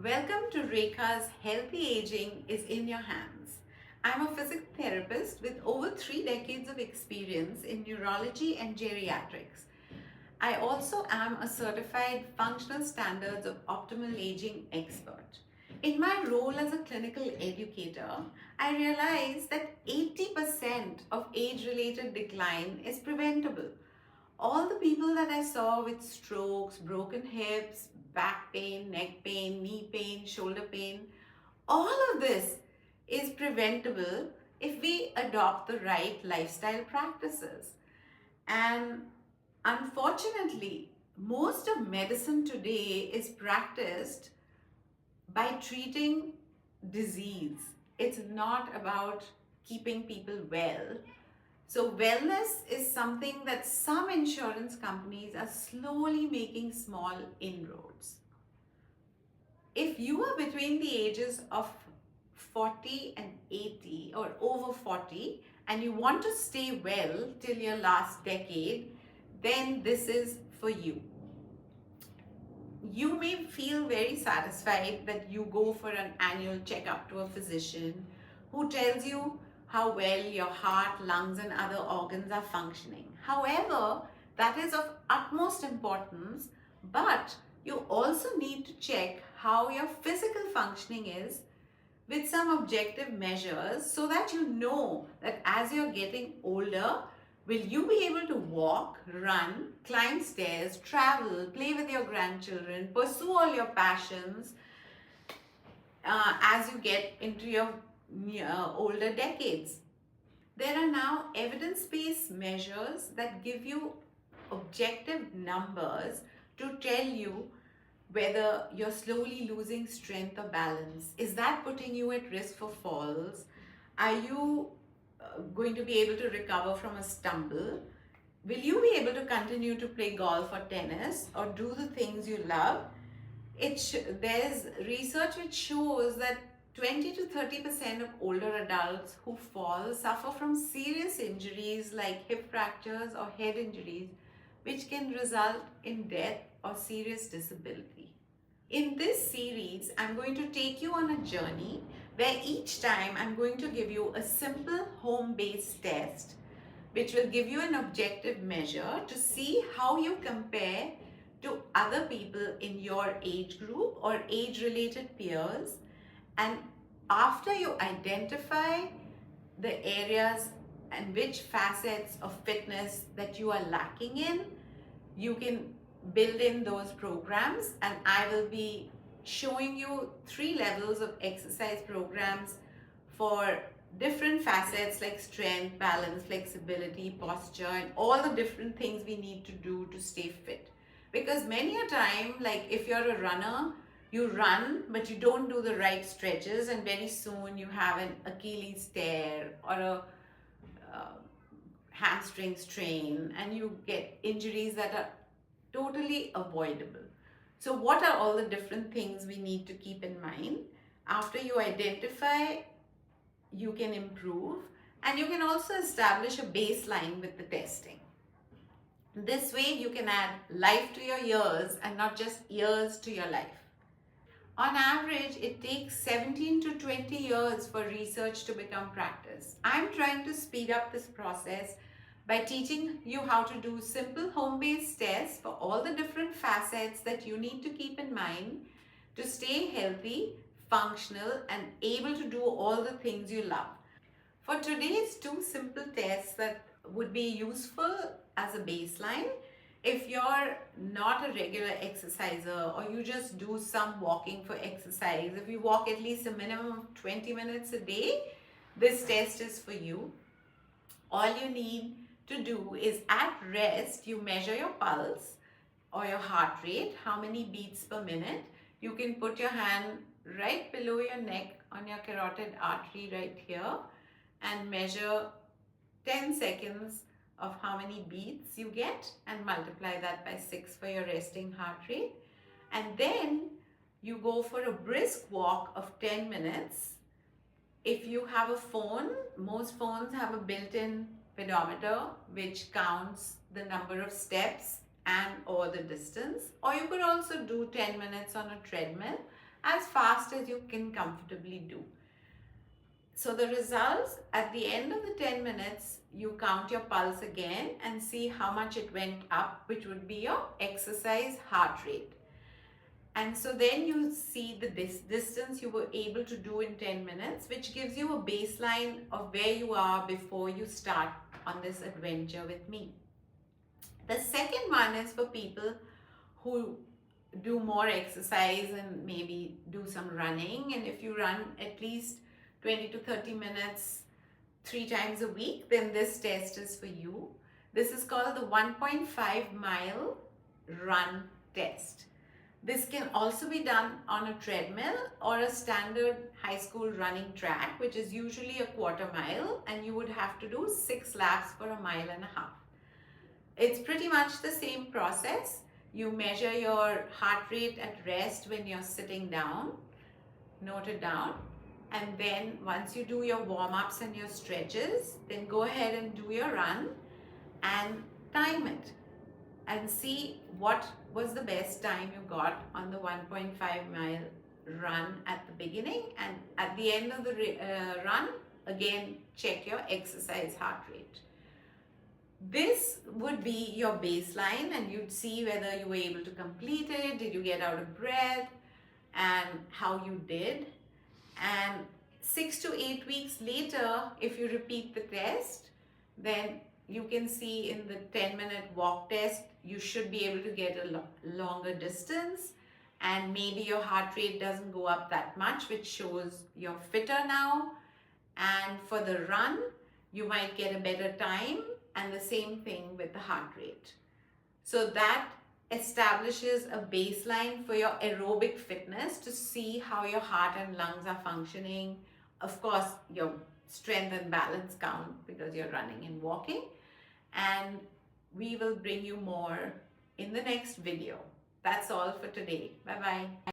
Welcome to Rekha's Healthy Aging is in Your Hands. I'm a physical therapist with over 3 decades of experience in neurology and geriatrics. I also am a certified functional standards of optimal aging expert. In my role as a clinical educator, I realized that 80% of age related decline is preventable. All the people that I saw with strokes, broken hips, back pain, neck pain, knee pain, shoulder pain, all of this is preventable if we adopt the right lifestyle practices. And unfortunately, most of medicine today is practiced by treating disease. It's not about keeping people well. So, wellness is something that some insurance companies are slowly making small inroads. If you are between the ages of 40 and 80 or over 40 and you want to stay well till your last decade, then this is for you. You may feel very satisfied that you go for an annual checkup to a physician who tells you how well your heart, lungs, and other organs are functioning. However, that is of utmost importance, but you also need to check how your physical functioning is with some objective measures so that you know that as you're getting older, will you be able to walk, run, climb stairs, travel, play with your grandchildren, pursue all your passions as you get into your older decades? There are now evidence-based measures that give you objective numbers to tell you whether you're slowly losing strength or balance. Is that putting you at risk for falls? Are you going to be able to recover from a stumble? Will you be able to continue to play golf or tennis or do the things you love? There's research which shows that 20 to 30% of older adults who fall suffer from serious injuries like hip fractures or head injuries, which can result in death or serious disability. In this series, I'm going to take you on a journey where each time I'm going to give you a simple home-based test which will give you an objective measure to see how you compare to other people in your age group or age-related peers. And after you identify the areas and which facets of fitness that you are lacking in, you can build in those programs, and I will be showing you 3 levels of exercise programs for different facets like strength, balance, flexibility, posture, and all the different things we need to do to stay fit. Because many a time, like if you're a runner, you run but you don't do the right stretches, and very soon you have an Achilles tear or a hamstring strain, and you get injuries that are totally avoidable. So, what are all the different things we need to keep in mind? After you identify, you can improve, and you can also establish a baseline with the testing. This way, you can add life to your years and not just years to your life. On average, it takes 17 to 20 years for research to become practice. I'm trying to speed up this process by teaching you how to do simple home-based tests for all the different facets that you need to keep in mind to stay healthy, functional, and able to do all the things you love. For today's 2 simple tests that would be useful as a baseline, if you're not a regular exerciser or you just do some walking for exercise, if you walk at least a minimum of 20 minutes a day, this test is for you. All you need to do is at rest, you measure your pulse or your heart rate, how many beats per minute. You can put your hand right below your neck on your carotid artery right here and measure 10 seconds of how many beats you get and multiply that by 6 for your resting heart rate. And then you go for a brisk walk of 10 minutes. If you have a phone, most phones have a built-in pedometer which counts the number of steps and or the distance, or you could also do 10 minutes on a treadmill. as fast as you can comfortably do. So the results, at the end of the 10 minutes, you count your pulse again and see how much it went up, which would be your exercise heart rate. And so then you see the distance you were able to do in 10 minutes, which gives you a baseline of where you are before you start on this adventure with me. The second one is for people who do more exercise and maybe do some running. And if you run at least 20 to 30 minutes 3 times a week, then this test is for you. This is called the 1.5 mile run test. This can also be done on a treadmill or a standard high school running track, which is usually a quarter mile, and you would have to do 6 laps for 1.5 miles. It's pretty much the same process. You measure your heart rate at rest when you're sitting down, note it down, and then once you do your warm-ups and your stretches, then go ahead and do your run and time it and see what was the best time you got on the 1.5 mile run at the beginning, and at the end of the run, again check your exercise heart rate. This would be your baseline, and you'd see whether you were able to complete it, did you get out of breath, and how you did. And 6 to 8 weeks later, if you repeat the test, then you can see in the 10-minute walk test, you should be able to get a longer distance, and maybe your heart rate doesn't go up that much, which shows you're fitter now. And for the run, you might get a better time, and the same thing with the heart rate. So that establishes a baseline for your aerobic fitness to see how your heart and lungs are functioning. Of course, your strength and balance count because you're running and walking. And we will bring you more in the next video. That's all for today. Bye-bye.